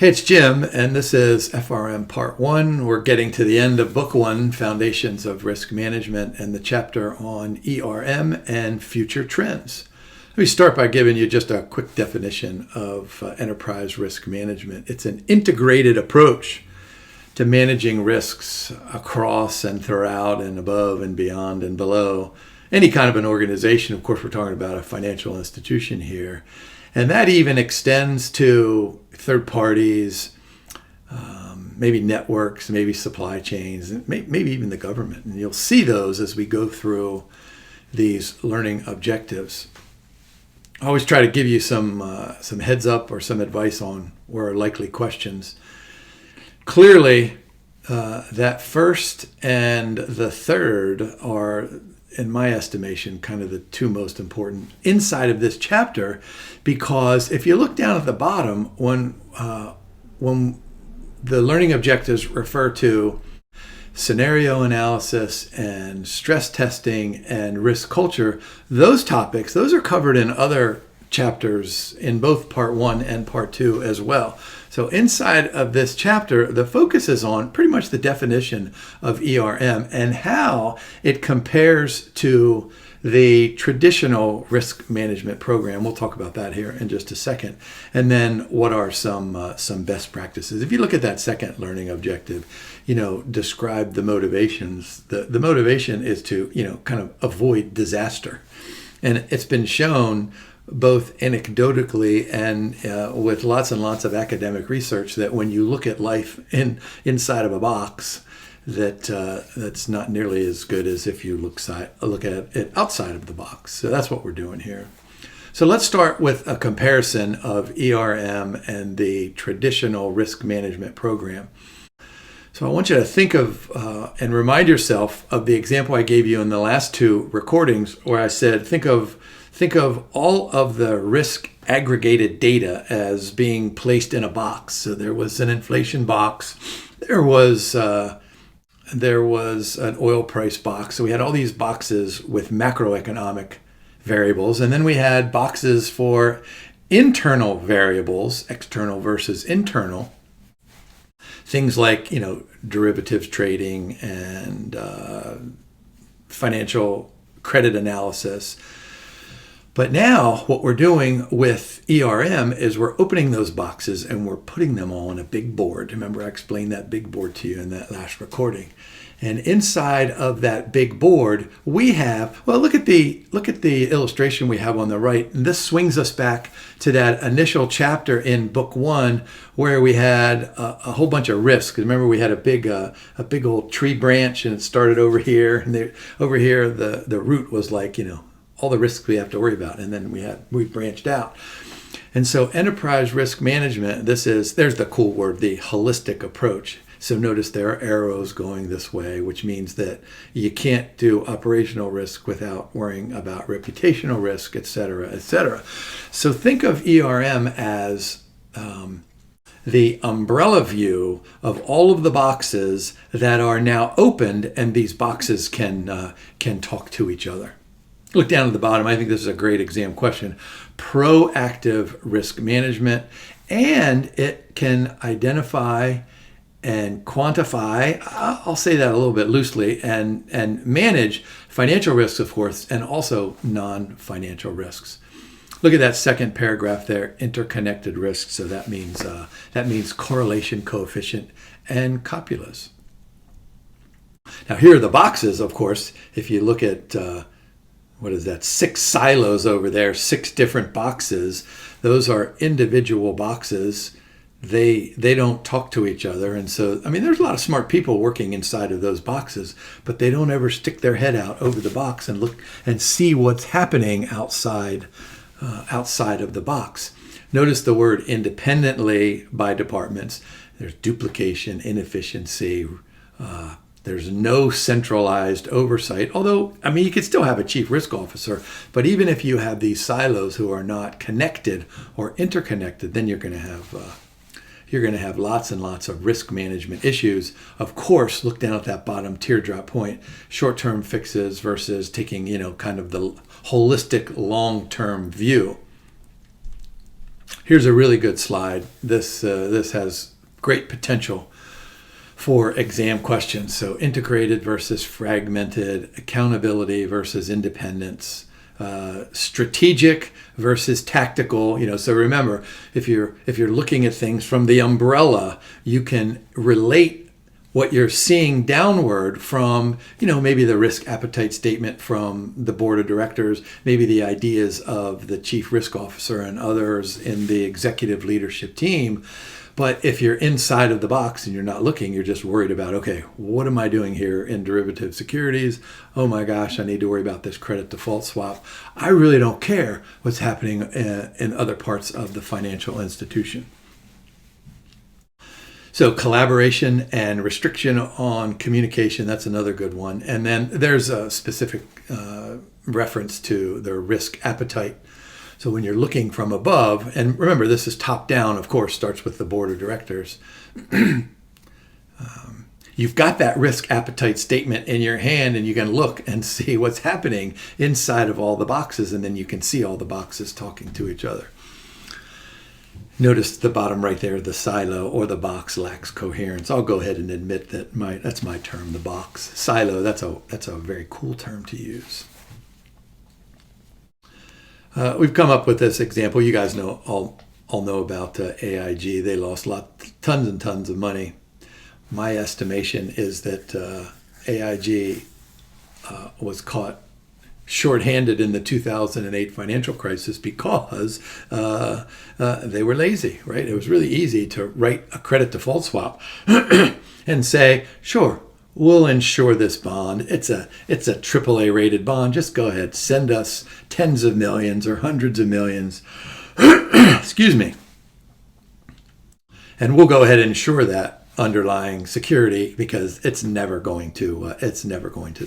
Hey, it's Jim, and this is FRM Part 1. We're getting to the end of Book 1, Foundations of Risk Management, and the chapter on ERM and future trends. Let me start by giving you just a quick definition of enterprise risk management. It's an integrated approach to managing risks across and throughout and above and beyond and below any kind of an organization. Of course, we're talking about a financial institution here. And that even extends to third parties, maybe networks, maybe supply chains, and maybe even the government. And you'll see those as we go through these learning objectives. I always try to give you some heads up or some advice on where are likely questions. Clearly, that first and the third are, in my estimation, kind of the two most important inside of this chapter, because if you look down at the bottom, when the learning objectives refer to scenario analysis and stress testing and risk culture, those topics, those are covered in other chapters in both Part 1 and Part 2 as well. So inside of this chapter, the focus is on pretty much the definition of ERM and how it compares to the traditional risk management program. We'll talk about that here in just a second. And then what are some best practices? If you look at that second learning objective, describe the motivations. The motivation is to, kind of avoid disaster. And it's been shown both anecdotally and with lots and lots of academic research that when you look at life inside of a box, that's not nearly as good as if you look at it outside of the box. So that's what we're doing here. So let's start with a comparison of ERM and the traditional risk management program. So I want you to think of and remind yourself of the example I gave you in the last two recordings where I said, think of all of the risk aggregated data as being placed in a box. So there was an inflation box. There was an oil price box. So we had all these boxes with macroeconomic variables. And then we had boxes for internal variables, external versus internal. Things like, derivatives trading and financial credit analysis. But now what we're doing with ERM is we're opening those boxes and we're putting them all on a big board. Remember, I explained that big board to you in that last recording. And inside of that big board, we have, look at the illustration we have on the right. And this swings us back to that initial chapter in Book 1 where we had a whole bunch of risks. Remember, we had a big old tree branch and it started over here. And over here, the root was like, all the risks we have to worry about. And then we branched out. And so enterprise risk management, there's the cool word, the holistic approach. So notice there are arrows going this way, which means that you can't do operational risk without worrying about reputational risk, et cetera, et cetera. So think of ERM as the umbrella view of all of the boxes that are now opened, and these boxes can talk to each other. Look down at the bottom. I think this is a great exam question. Proactive risk management, and it can identify and quantify, I'll say that a little bit loosely, and manage financial risks, of course, and also non-financial risks. Look at that second paragraph there, interconnected risks. So that means correlation coefficient and Copulas. Now here are the boxes, of course. If you look at 6 silos over there, 6 different boxes. Those are individual boxes. They don't talk to each other. And so, there's a lot of smart people working inside of those boxes, but they don't ever stick their head out over the box and look and see what's happening outside of the box. Notice the word independently by departments. There's duplication, inefficiency, there's no centralized oversight, although, you could still have a chief risk officer, but even if you have these silos who are not connected or interconnected, then you're going to have lots and lots of risk management issues. Of course, look down at that bottom teardrop point, short-term fixes versus taking, kind of the holistic long-term view. Here's a really good slide. This has great potential for exam questions. So integrated versus fragmented, accountability versus independence, strategic versus tactical. So remember, if you're looking at things from the umbrella, you can relate what you're seeing downward from, maybe the risk appetite statement from the board of directors, maybe the ideas of the chief risk officer and others in the executive leadership team. But if you're inside of the box and you're not looking, you're just worried about, okay, what am I doing here in derivative securities? Oh my gosh, I need to worry about this credit default swap. I really don't care what's happening in other parts of the financial institution. So collaboration and restriction on communication, that's another good one. And then there's a specific reference to the risk appetite. So when you're looking from above, and remember, this is top down, of course, starts with the board of directors. You've got that risk appetite statement in your hand, and you can look and see what's happening inside of all the boxes, and then you can see all the boxes talking to each other. Notice the bottom right there, the silo or the box lacks coherence. I'll go ahead and admit that that's my term, the box. Silo, that's a very cool term to use. We've come up with this example. You guys all know about AIG. They lost tons and tons of money. My estimation is that AIG was caught shorthanded in the 2008 financial crisis because they were lazy, right? It was really easy to write a credit default swap and say, sure, we'll insure this bond. It's a AAA rated bond. Just go ahead, send us tens of millions or hundreds of millions, excuse me, and we'll go ahead and insure that underlying security because it's never going to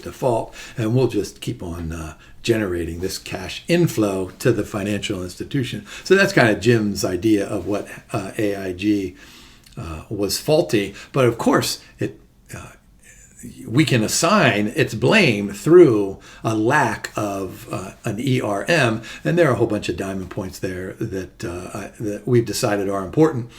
default, and we'll just keep on generating this cash inflow to the financial institution. So that's kind of Jim's idea of what AIG was faulty, but of course we can assign its blame through a lack of an ERM, and there are a whole bunch of diamond points there that we've decided are important.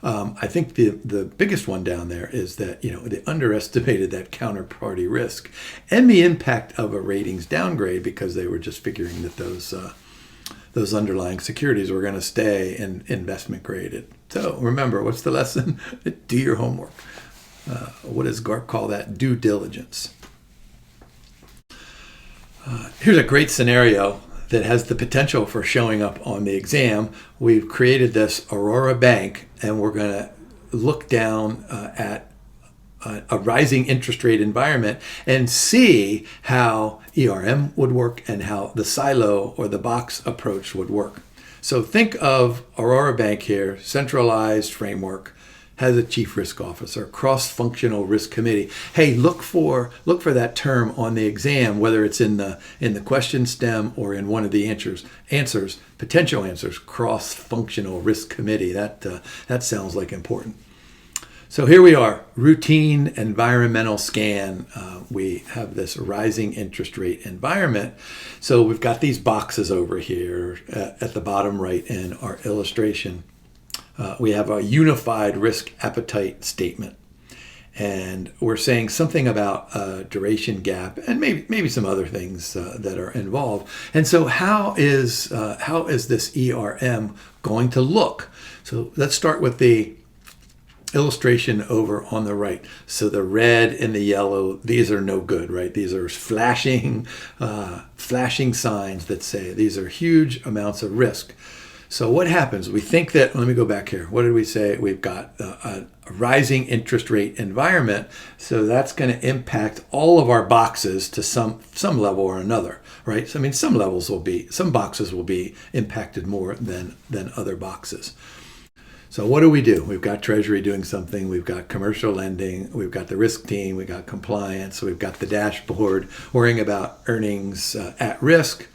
I think the biggest one down there is that they underestimated that counterparty risk and the impact of a ratings downgrade because they were just figuring that those underlying securities were going to stay investment graded. So remember, what's the lesson? Do your homework. What does GARP call that? Due diligence. Here's a great scenario that has the potential for showing up on the exam. We've created this Aurora Bank, and we're going to look down at a rising interest rate environment and see how ERM would work and how the silo or the box approach would work. So think of Aurora Bank here, centralized framework, has a chief risk officer, cross-functional risk committee. Hey, look for that term on the exam, whether it's in the question stem or in one of the answers, potential answers, cross-functional risk committee. That sounds like important. So here we are, routine environmental scan. We have this rising interest rate environment. So we've got these boxes over here at the bottom right in our illustration. We have a unified risk appetite statement, and we're saying something about duration gap and maybe some other things that are involved. And so how is this ERM going to look? So let's start with the illustration over on the right. So the red and the yellow, these are no good, right? These are flashing signs that say these are huge amounts of risk. So what happens? We think that, let me go back here. What did we say? We've got a rising interest rate environment. So that's going to impact all of our boxes to some level or another, right? So, I mean, some boxes will be impacted more than other boxes. So what do? We've got Treasury doing something. We've got commercial lending. We've got the risk team. We've got compliance. We've got the dashboard worrying about earnings at risk.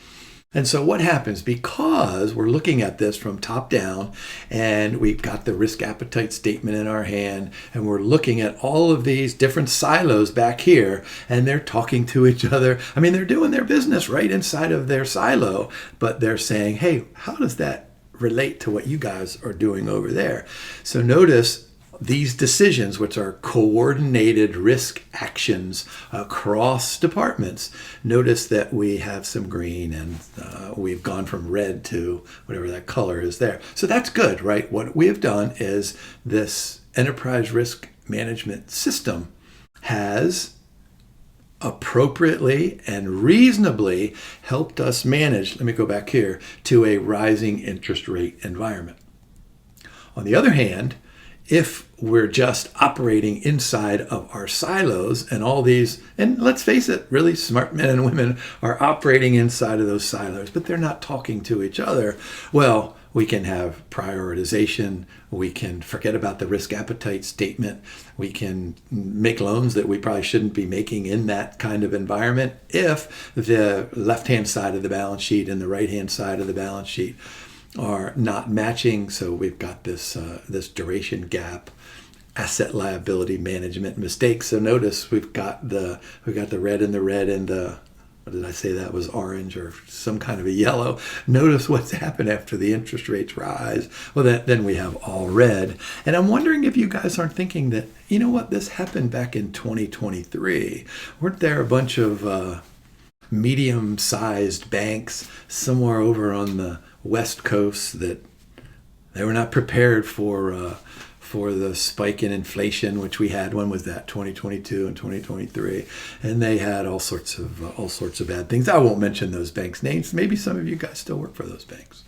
And so what happens? Because we're looking at this from top down and we've got the risk appetite statement in our hand and we're looking at all of these different silos back here and they're talking to each other. I mean, they're doing their business right inside of their silo, but they're saying, hey, how does that relate to what you guys are doing over there. So notice these decisions, which are coordinated risk actions across departments. Notice that we have some green and we've gone from red to whatever that color is there. So that's good, right? What we have done is this enterprise risk management system has appropriately and reasonably helped us manage, let me go back here, to a rising interest rate environment. On the other hand, if we're just operating inside of our silos and all these, and let's face it, really smart men and women are operating inside of those silos, but they're not talking to each other, well, we can have prioritization, we can forget about the risk appetite statement, we can make loans that we probably shouldn't be making in that kind of environment if the left-hand side of the balance sheet and the right-hand side of the balance sheet are not matching. So we've got this duration gap, asset liability management mistakes. So notice we've got the red and the red and the, what did I say, that was orange or some kind of a yellow. Notice what's happened after the interest rates rise. Well, then we have all red. And I'm wondering if you guys aren't thinking that, you know what, this happened back in 2023. Weren't there a bunch of medium-sized banks somewhere over on the West Coast that they were not prepared for the spike in inflation, which we had? When was that? 2022 and 2023, and they had all sorts of bad things. I won't mention those banks' names. Maybe some of you guys still work for those banks.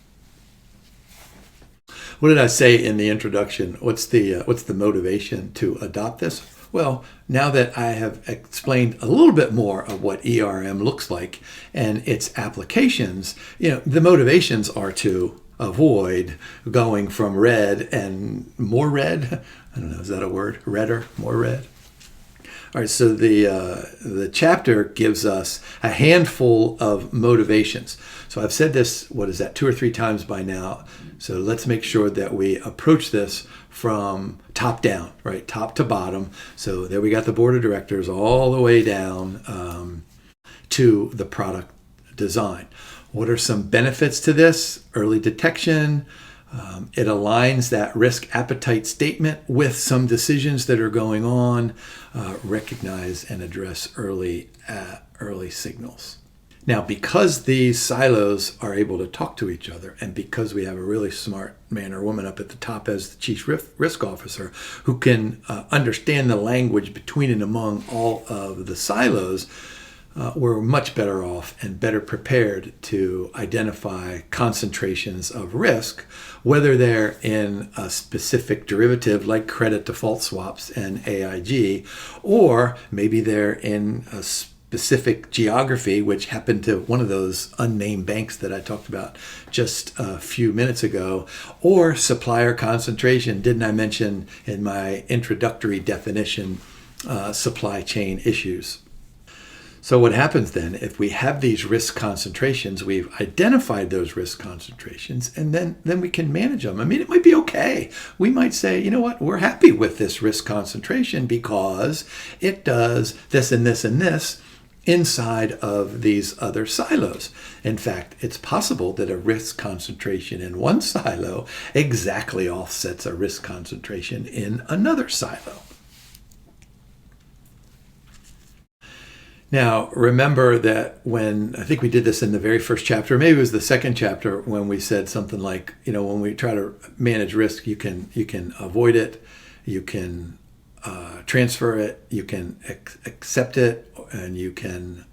What did I say in the introduction? What's the motivation to adopt this? Well, now that I have explained a little bit more of what ERM looks like and its applications, the motivations are to avoid going from red and more red. I don't know, is that a word? Redder, more red? All right, so the chapter gives us a handful of motivations. So I've said this, 2 or 3 times by now. So let's make sure that we approach this from top down, right? Top to bottom. So there we got the board of directors all the way down to the product design. What are some benefits to this? Early detection. It aligns that risk appetite statement with some decisions that are going on. Recognize and address early signals. Now, because these silos are able to talk to each other, and because we have a really smart man or woman up at the top as the chief risk officer who can understand the language between and among all of the silos, we're much better off and better prepared to identify concentrations of risk, whether they're in a specific derivative like credit default swaps and AIG, or maybe they're in a specific geography, which happened to one of those unnamed banks that I talked about just a few minutes ago, or supplier concentration. Didn't I mention in my introductory definition supply chain issues? So what happens then, if we have these risk concentrations, we've identified those risk concentrations, and then we can manage them. I mean, it might be okay. We might say, you know what, we're happy with this risk concentration because it does this and this and this inside of these other silos. In fact, it's possible that a risk concentration in one silo exactly offsets a risk concentration in another silo. Now, remember that when, I think we did this in the very first chapter, maybe it was the second chapter, when we said something like, when we try to manage risk, you can avoid it, you can transfer it, you can accept it, and you can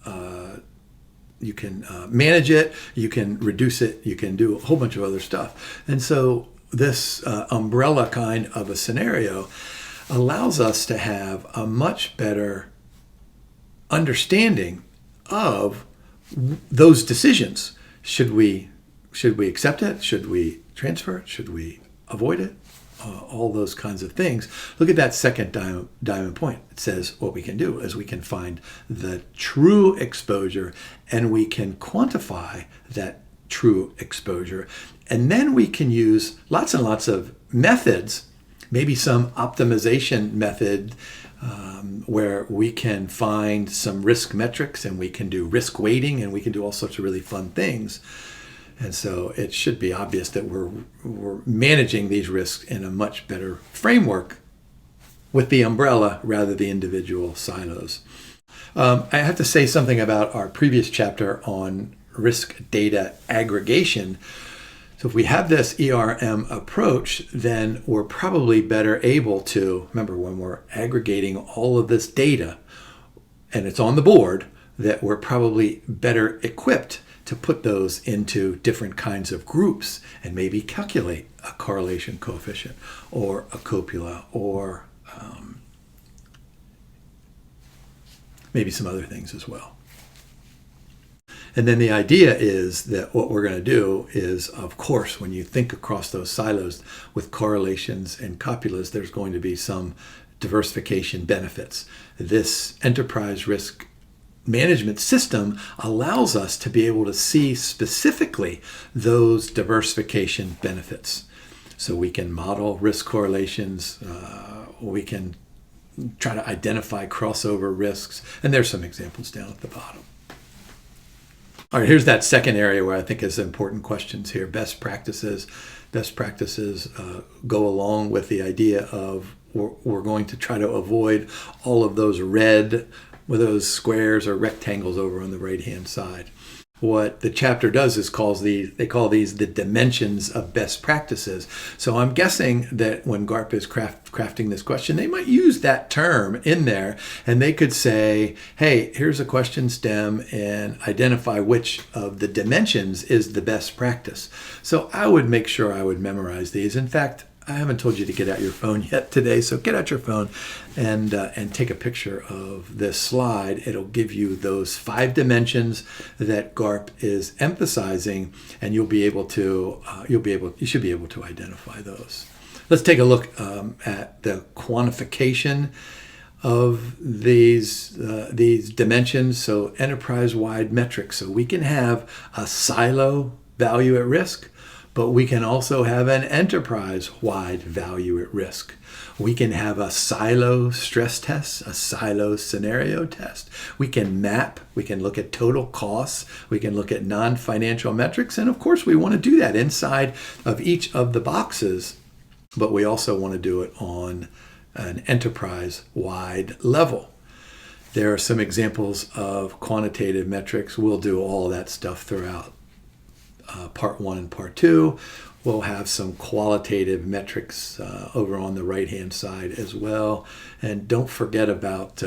manage it, you can reduce it, you can do a whole bunch of other stuff. And so this umbrella kind of a scenario allows us to have a much better understanding of those decisions. Should we accept it? Should we transfer it? Should we avoid it? All those kinds of things. Look at that second diamond point. It says what we can do is we can find the true exposure, and we can quantify that true exposure. And then we can use lots and lots of methods, maybe some optimization method, where we can find some risk metrics, and we can do risk weighting, and we can do all sorts of really fun things And so it should be obvious that we're managing these risks in a much better framework with the umbrella rather than the individual silos. I have to say something about our previous chapter on risk data aggregation. So if we have this ERM approach, then we're probably better able to, remember when we're aggregating all of this data and it's on the board, that we're probably better equipped to put those into different kinds of groups and maybe calculate a correlation coefficient or a copula or maybe some other things as well. And then the idea is that what we're going to do is, of course, when you think across those silos with correlations and copulas, there's going to be some diversification benefits. This enterprise risk management system allows us to be able to see specifically those diversification benefits. So we can model risk correlations, we can try to identify crossover risks, and there's some examples down at the bottom. All right, here's that second area where I think is important questions here. Best practices. Best practices go along with the idea of we're going to try to avoid all of those red with those squares or rectangles over on the right-hand side. What the chapter does is they call these the dimensions of best practices. So I'm guessing that when GARP is crafting this question, they might use that term in there, and they could say, hey, here's a question stem and identify which of the dimensions is the best practice. So I would make sure I would memorize these. In fact, I haven't told you to get out your phone yet today, so get out your phone and take a picture of this slide. It'll give you those 5 dimensions that GARP is emphasizing, and you should be able to identify those. Let's take a look at the quantification of these dimensions. So enterprise-wide metrics. So we can have a silo value at risk, but we can also have an enterprise-wide value at risk. We can have a silo stress test, a silo scenario test. We can map, we can look at total costs, we can look at non-financial metrics, and of course we want to do that inside of each of the boxes, but we also want to do it on an enterprise-wide level. There are some examples of quantitative metrics. We'll do all that stuff throughout part 1 and part 2. We'll have some qualitative metrics over on the right-hand side as well. And don't forget about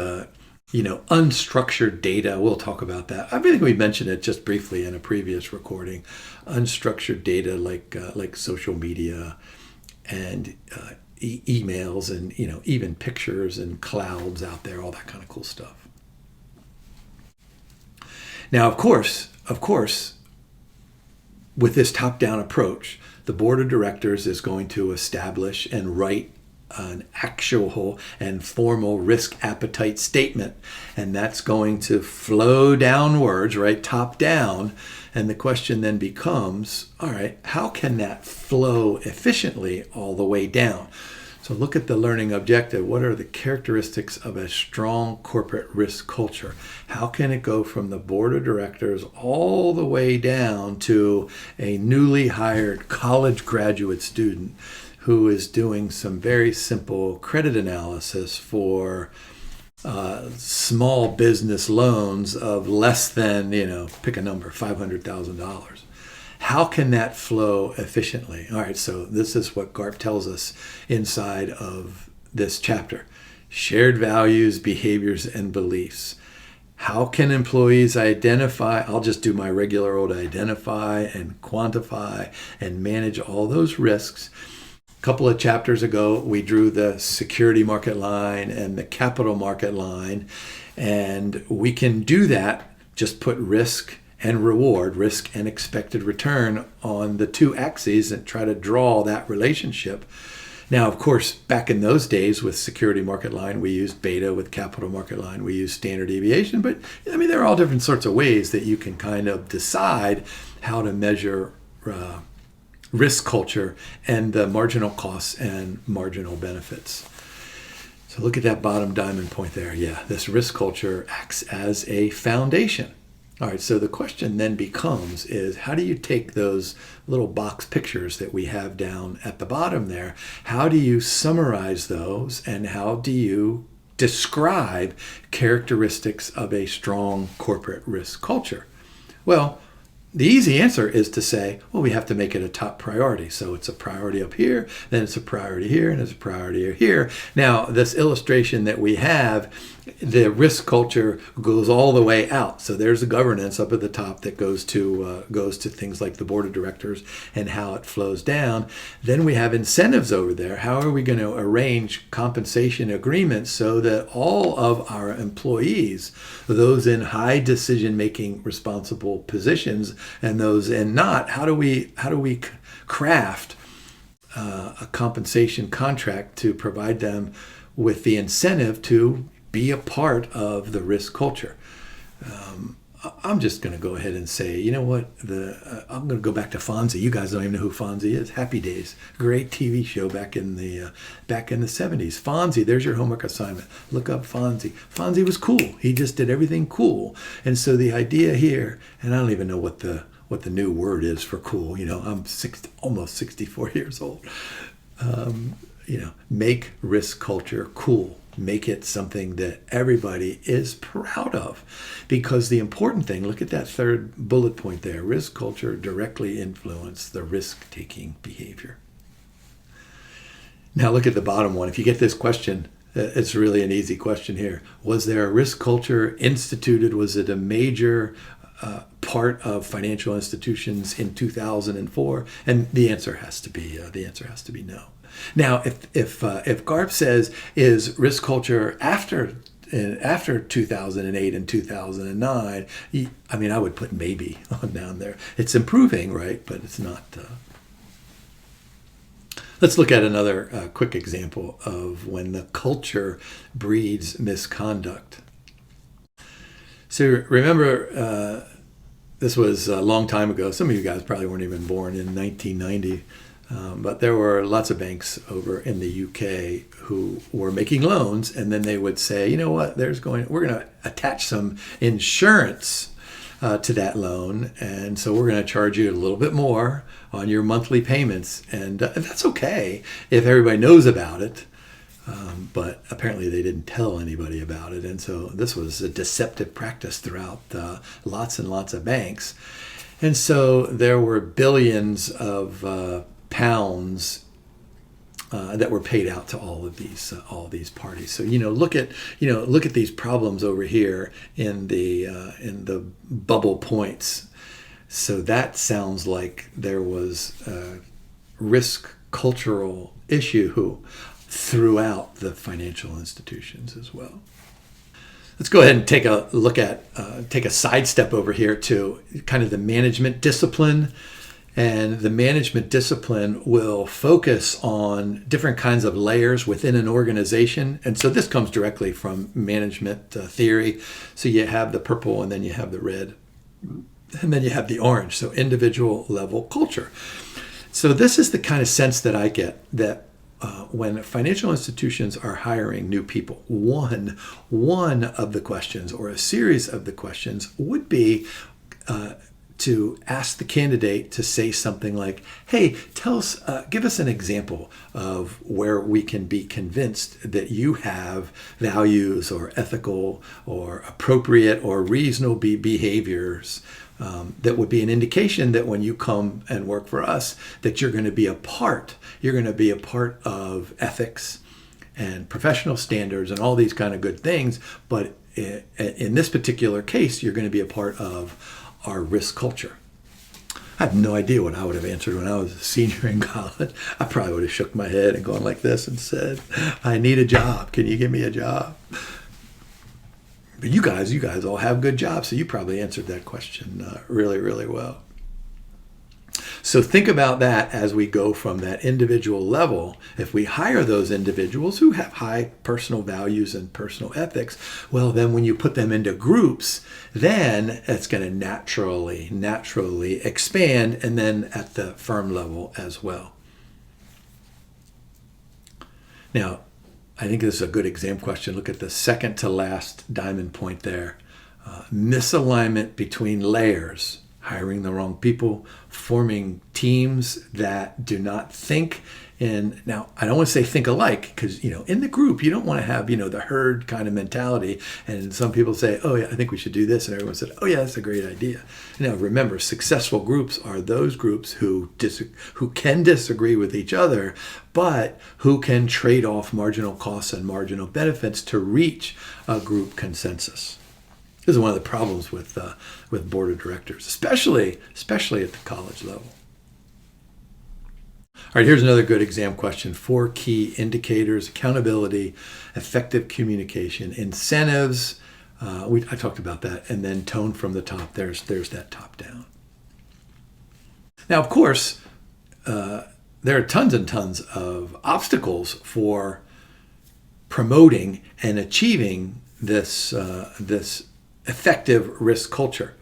unstructured data. We'll talk about that. I think we mentioned it just briefly in a previous recording. Unstructured data like social media and emails and even pictures and clouds out there, all that kind of cool stuff. Now, of course, with this top-down approach, the board of directors is going to establish and write an actual and formal risk appetite statement, and that's going to flow downwards, right, top down. And the question then becomes, all right, how can that flow efficiently all the way down? So look at the learning objective. What are the characteristics of a strong corporate risk culture? How can it go from the board of directors all the way down to a newly hired college graduate student who is doing some very simple credit analysis for small business loans of less than, pick a number, $500,000? How can that flow efficiently? All right, so this is what GARP tells us inside of this chapter. Shared values, behaviors, and beliefs. How can employees identify? I'll just do my regular old identify and quantify and manage all those risks. A couple of chapters ago, we drew the security market line and the capital market line, and we can do that, just put risk and reward, risk and expected return on the 2 axes and try to draw that relationship. Now, of course, back in those days with security market line, we used beta. With capital market line, we used standard deviation. But there are all different sorts of ways that you can kind of decide how to measure risk culture and the marginal costs and marginal benefits. So look at that bottom diamond point there. Yeah, this risk culture acts as a foundation. All right, so the question then becomes is how do you take those little box pictures that we have down at the bottom there, how do you summarize those, and how do you describe characteristics of a strong corporate risk culture? Well, the easy answer is to say, well, we have to make it a top priority. So it's a priority up here, then it's a priority here, and it's a priority here. Now, this illustration that we have, the risk culture goes all the way out. So there's the governance up at the top that goes to things like the board of directors and how it flows down. Then we have incentives over there. How are we going to arrange compensation agreements so that all of our employees, those in high decision-making responsible positions and those in not, how do we craft a compensation contract to provide them with the incentive to be a part of the risk culture? I'm just going to go ahead and say, you know what? I'm going to go back to Fonzie. You guys don't even know who Fonzie is. Happy Days, great TV show back in the 70s. Fonzie, there's your homework assignment. Look up Fonzie. Fonzie was cool. He just did everything cool. And so the idea here, and I don't even know what the new word is for cool. I'm almost 64 years old. Make risk culture cool. Make it something that everybody is proud of. Because the important thing, look at that third bullet point there, risk culture directly influence the risk-taking behavior. Now look at the bottom one. If you get this question, it's really an easy question here. Was there a risk culture instituted? Was it a major part of financial institutions in 2004? And the answer has to be no. Now, if GARP says is risk culture after 2008 and 2009, I would put maybe on down there. It's improving, right? But it's not. Let's look at another quick example of when the culture breeds misconduct. So remember, this was a long time ago. Some of you guys probably weren't even born in 1990. But there were lots of banks over in the UK who were making loans, and then they would say, you know what, we're going to attach some insurance to that loan, and so we're going to charge you a little bit more on your monthly payments, and that's okay if everybody knows about it. But apparently they didn't tell anybody about it, and so this was a deceptive practice throughout lots and lots of banks. And so there were billions of pounds that were paid out to all these parties. So look at these problems over here in the bubble points. So that sounds like there was a risk cultural issue throughout the financial institutions as well. Let's go ahead and take a look at take a sidestep over here to kind of the management discipline. And the management discipline will focus on different kinds of layers within an organization. And so this comes directly from management theory. So you have the purple, and then you have the red, and then you have the orange. So individual level culture. So this is the kind of sense that I get that when financial institutions are hiring new people, one of the questions or a series of the questions would be to ask the candidate to say something like, hey, give us an example of where we can be convinced that you have values or ethical or appropriate or reasonable behaviors that would be an indication that when you come and work for us, that you're going to be a part of ethics and professional standards and all these kind of good things. But in this particular case, you're going to be a part of our risk culture. I have no idea what I would have answered when I was a senior in college. I probably would have shook my head and gone like this and said, I need a job. Can you give me a job? But you guys all have good jobs, so you probably answered that question really, really well. So think about that as we go from that individual level. If we hire those individuals who have high personal values and personal ethics, well, then when you put them into groups, then it's going to naturally expand, and then at the firm level as well. Now, I think this is a good exam question. Look at the second to last diamond point there. misalignment between layers, hiring the wrong people, forming teams that do not think. And now I don't want to say think alike, because, in the group, you don't want to have, the herd kind of mentality. And some people say, oh yeah, I think we should do this. And everyone said, oh yeah, that's a great idea. Now remember, successful groups are those groups who can disagree with each other, but who can trade off marginal costs and marginal benefits to reach a group consensus. This is one of the problems with board of directors, especially at the college level. All right, here's another good exam question. 4 key indicators: accountability, effective communication, incentives. I talked about that, and then tone from the top. There's that top down. Now, of course, there are tons and tons of obstacles for promoting and achieving this effective risk culture.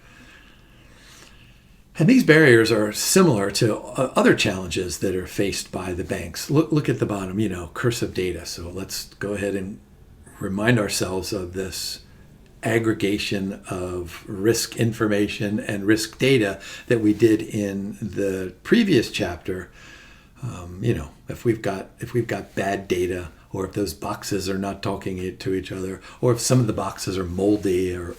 And these barriers are similar to other challenges that are faced by the banks. Look at the bottom, cursive data. So let's go ahead and remind ourselves of this aggregation of risk information and risk data that we did in the previous chapter. If we've got bad data, or if those boxes are not talking to each other, or if some of the boxes are moldy or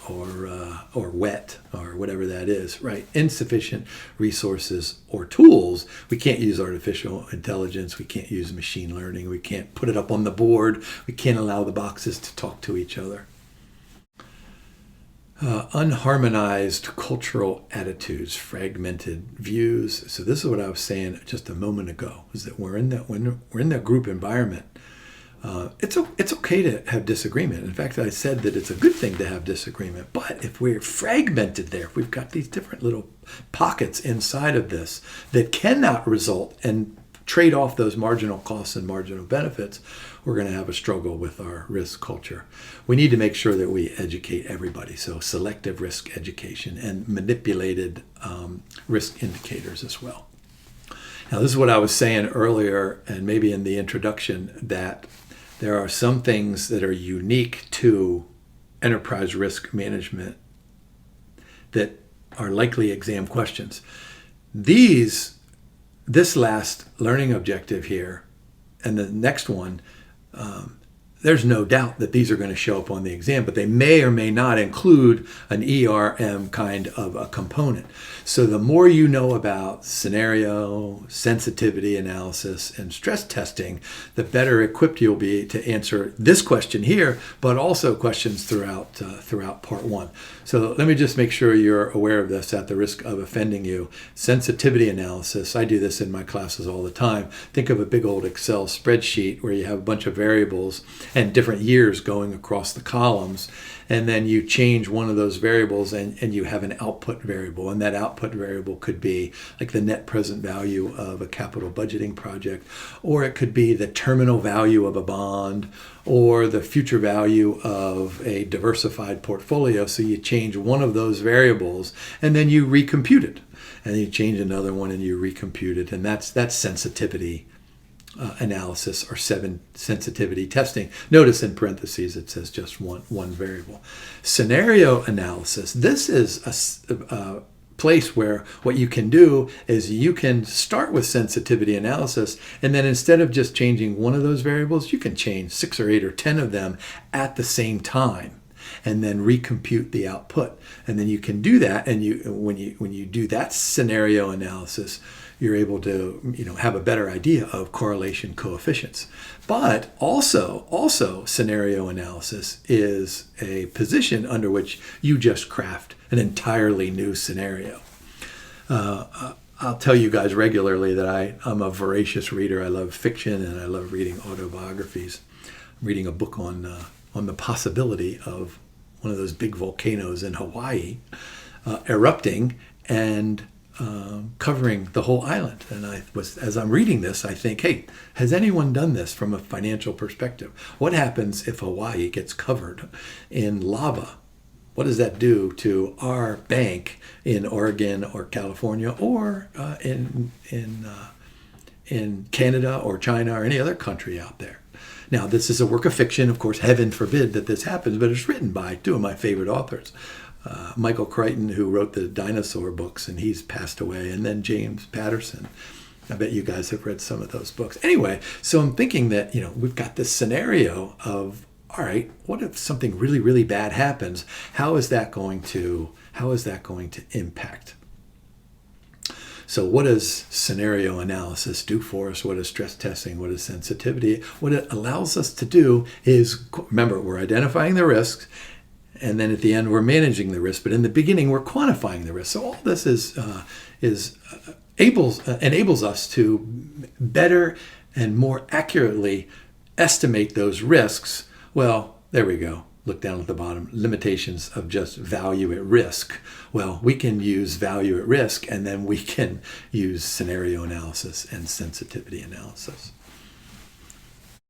wet or whatever that is, right? Insufficient resources or tools. We can't use artificial intelligence. We can't use machine learning. We can't put it up on the board. We can't allow the boxes to talk to each other. Unharmonized cultural attitudes, fragmented views. So this is what I was saying just a moment ago, is that when we're in that group environment, it's okay to have disagreement. In fact, I said that it's a good thing to have disagreement. But if we're fragmented there, if we've got these different little pockets inside of this that cannot result and trade off those marginal costs and marginal benefits, we're going to have a struggle with our risk culture. We need to make sure that we educate everybody. So selective risk education and manipulated risk indicators as well. Now, this is what I was saying earlier, and maybe in the introduction, that there are some things that are unique to enterprise risk management that are likely exam questions. This last learning objective here and the next one, there's no doubt that these are going to show up on the exam, but they may or may not include an ERM kind of a component. So the more you know about scenario, sensitivity analysis, and stress testing, the better equipped you'll be to answer this question here, but also questions throughout part 1. So let me just make sure you're aware of this at the risk of offending you. Sensitivity analysis, I do this in my classes all the time. Think of a big old Excel spreadsheet where you have a bunch of variables and different years going across the columns, and then you change one of those variables and you have an output variable, and that output variable could be like the net present value of a capital budgeting project, or it could be the terminal value of a bond, or the future value of a diversified portfolio. So you change one of those variables and then you recompute it, and you change another one and you recompute it, and that's sensitivity analysis or sensitivity testing. Notice in parentheses it says just one variable. Scenario analysis. This is a place where what you can do is you can start with sensitivity analysis, and then instead of just changing one of those variables, you can change 6 or 8 or 10 of them at the same time, and then recompute the output. And then you can do that, and when you do that scenario analysis, you're able to have a better idea of correlation coefficients. But also scenario analysis is a position under which you just craft an entirely new scenario. I'll tell you guys regularly that I'm a voracious reader. I love fiction and I love reading autobiographies. I'm reading a book on the possibility of one of those big volcanoes in Hawaii erupting and covering the whole island. And as I'm reading this, I think, hey, has anyone done this from a financial perspective? What happens if Hawaii gets covered in lava? What does that do to our bank in Oregon or California or in Canada or China or any other country out there? Now, this is a work of fiction. Of course, heaven forbid that this happens, but it's written by 2 of my favorite authors. Michael Crichton, who wrote the dinosaur books, and he's passed away, and then James Patterson. I bet you guys have read some of those books. Anyway, so I'm thinking that, we've got this scenario of, all right, what if something really, really bad happens? How is that going to impact? So what does scenario analysis do for us? What is stress testing? What is sensitivity? What it allows us to do is, remember, we're identifying the risks, and then at the end we're managing the risk. But in the beginning, we're quantifying the risk. So all this enables us to better and more accurately estimate those risks. Well, there we go. Look down at the bottom. Limitations of just value at risk. Well, we can use value at risk, and then we can use scenario analysis and sensitivity analysis.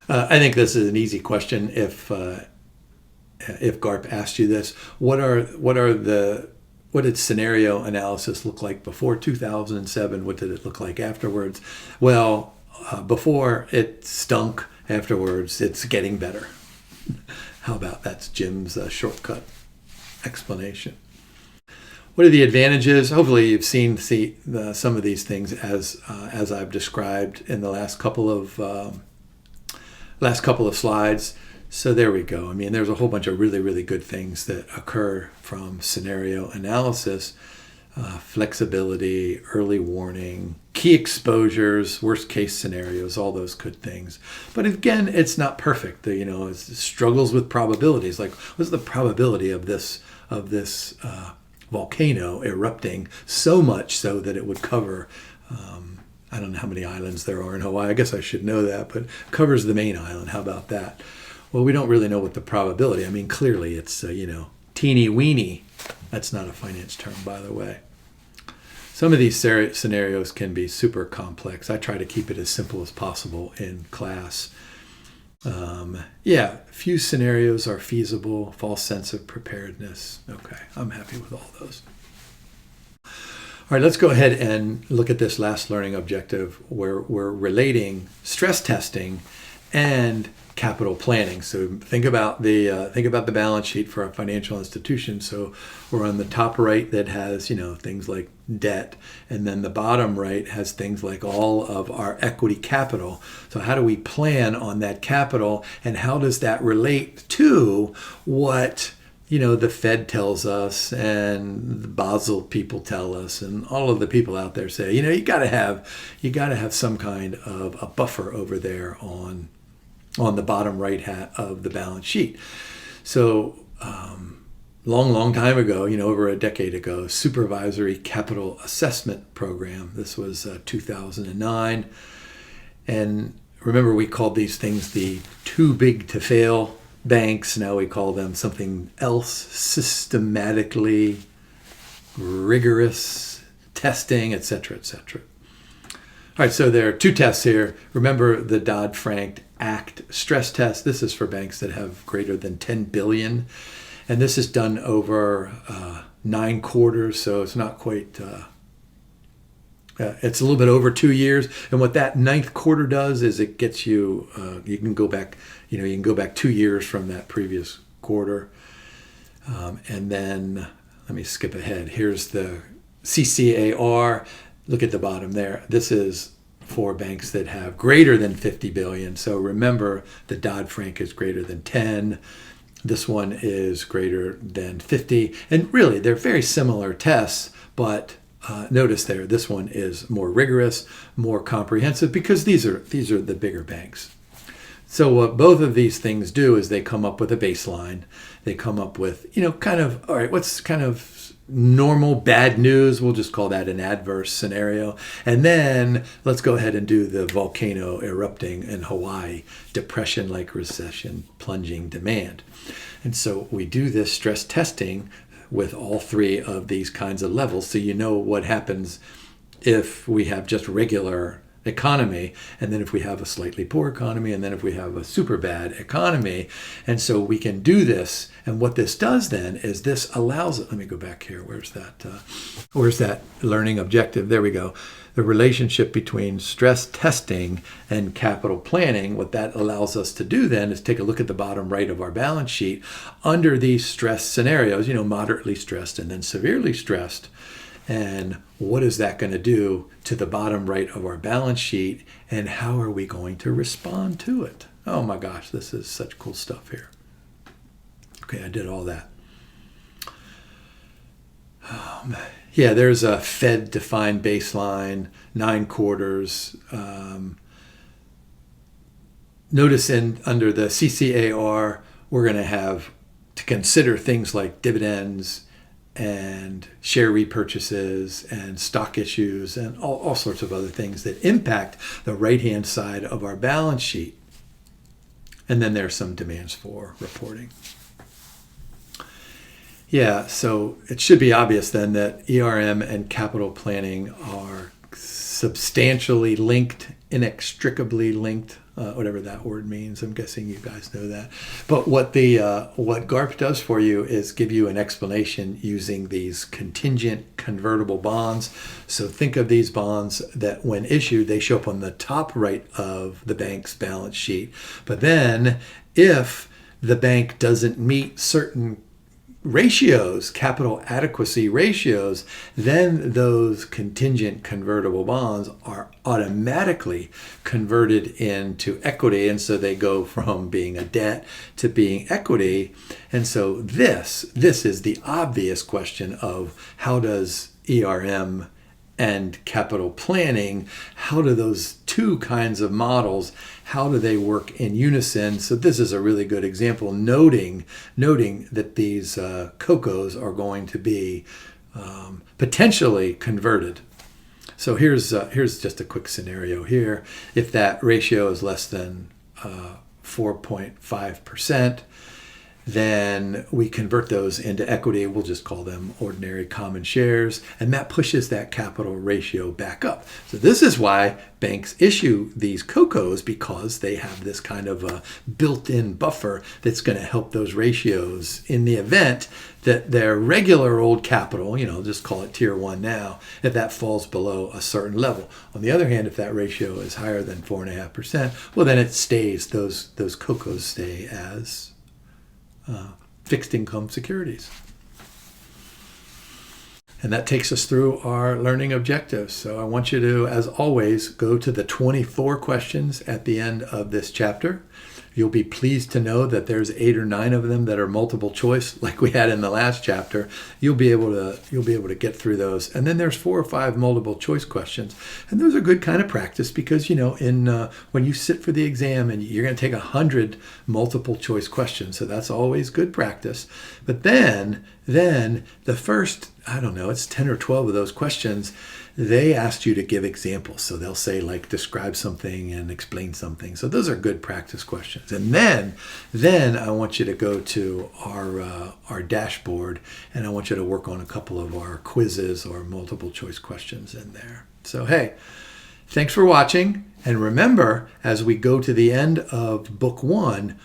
I think this is an easy question. If GARP asked you this, what did scenario analysis look like before 2007? What did it look like afterwards? Well, before it stunk. Afterwards, it's getting better. How about that's Jim's shortcut explanation. What are the advantages? Hopefully you've seen some of these things as I've described in the last couple of slides. So there we go. I mean, there's a whole bunch of really, really good things that occur from scenario analysis. Flexibility, early warning, key exposures, worst case scenarios, all those good things. But again, it's not perfect. It struggles with probabilities. Like, what's the probability of this volcano erupting so much so that it would cover, I don't know how many islands there are in Hawaii. I guess I should know that, but covers the main island. How about that? Well, we don't really know what the probability. I mean, clearly it's, teeny weeny. That's not a finance term, by the way. Some of these scenarios can be super complex. I try to keep it as simple as possible in class. Few scenarios are feasible. False sense of preparedness. Okay, I'm happy with all those. All right, let's go ahead and look at this last learning objective where we're relating stress testing and capital planning. So think about the balance sheet for a financial institution. So we're on the top right that has things like debt, and then the bottom right has things like all of our equity capital. So how do we plan on that capital, and how does that relate to what the Fed tells us and the Basel people tell us, and all of the people out there say you got to have some kind of a buffer over there on the bottom right hat of the balance sheet. So long time ago, over a decade ago, supervisory capital assessment program. This was 2009. And remember, we called these things the too big to fail banks. Now we call them something else, systematically rigorous testing, etc., etc. All right, so there are two tests here. Remember the Dodd-Frank Act stress test. This is for banks that have greater than 10 billion. And this is done over 9 quarters, so it's not quite, it's a little bit over 2 years. And what that 9th quarter does is it gets you, you can go back 2 years from that previous quarter. And then, let me skip ahead. Here's the CCAR. Look at the bottom there. This is for banks that have greater than 50 billion. So remember, the Dodd-Frank is greater than 10. This one is greater than 50. And really, they're very similar tests, but notice there, this one is more rigorous, more comprehensive, because these are the bigger banks. So what both of these things do is they come up with a baseline. They come up with, all right, what's kind of normal bad news? We'll just call that an adverse scenario. And then let's go ahead and do the volcano erupting in Hawaii, depression-like recession, plunging demand. And so we do this stress testing with all three of these kinds of levels, so you know what happens if we have just regular economy, and then if we have a slightly poor economy, and then if we have a super bad economy. And so we can do this. And what this does then is this allows, let me go back here. Where's that learning objective? There we go. The relationship between stress testing and capital planning. What that allows us to do then is take a look at the bottom right of our balance sheet under these stress scenarios, moderately stressed and then severely stressed. And what is that going to do to the bottom right of our balance sheet, and how are we going to respond to it? Oh my gosh, this is such cool stuff here. Okay, I did all that. Yeah, there's a Fed-defined baseline, 9 quarters. Notice under the CCAR, we're going to have to consider things like dividends and share repurchases and stock issues and all sorts of other things that impact the right-hand side of our balance sheet. And then there's some demands for reporting. Yeah, so it should be obvious then that ERM and capital planning are substantially linked, inextricably linked, whatever that word means. I'm guessing you guys know that. But what GARP does for you is give you an explanation using these contingent convertible bonds. So think of these bonds that when issued, they show up on the top right of the bank's balance sheet. But then if the bank doesn't meet certain ratios, capital adequacy ratios, then those contingent convertible bonds are automatically converted into equity. And so they go from being a debt to being equity. And so this is the obvious question of how does ERM and capital planning, how do those two kinds of models, how do they work in unison? So this is a really good example, noting that these CoCos are going to be potentially converted. So here's just a quick scenario here. If that ratio is less than 4.5%, then we convert those into equity. We'll just call them ordinary common shares, and that pushes that capital ratio back up. So this is why banks issue these CoCos, because they have this kind of a built-in buffer that's going to help those ratios in the event that their regular old capital, just call it tier 1 now, if that falls below a certain level. On the other hand, if that ratio is higher than 4.5%, well, then it stays, those CoCos stay as fixed income securities. And that takes us through our learning objectives. So I want you to, as always, go to the 24 questions at the end of this chapter. You'll be pleased to know that there's 8 or 9 of them that are multiple choice, like we had in the last chapter. You'll be able to get through those. And then there's 4 or 5 multiple choice questions, and those are good kind of practice because when you sit for the exam and you're going to take 100 multiple choice questions, so that's always good practice. But then the first, it's 10 or 12 of those questions, they asked you to give examples. So they'll say, like, describe something and explain something. So those are good practice questions. And then I want you to go to our dashboard, and I want you to work on a couple of our quizzes or multiple choice questions in there. So, hey, thanks for watching. And remember, as we go to the end of book 1,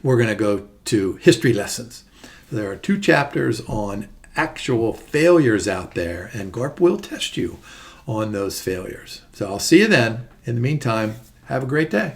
we're going to go to history lessons. There are 2 chapters on actual failures out there, and GARP will test you on those failures. So I'll see you then. In the meantime, have a great day.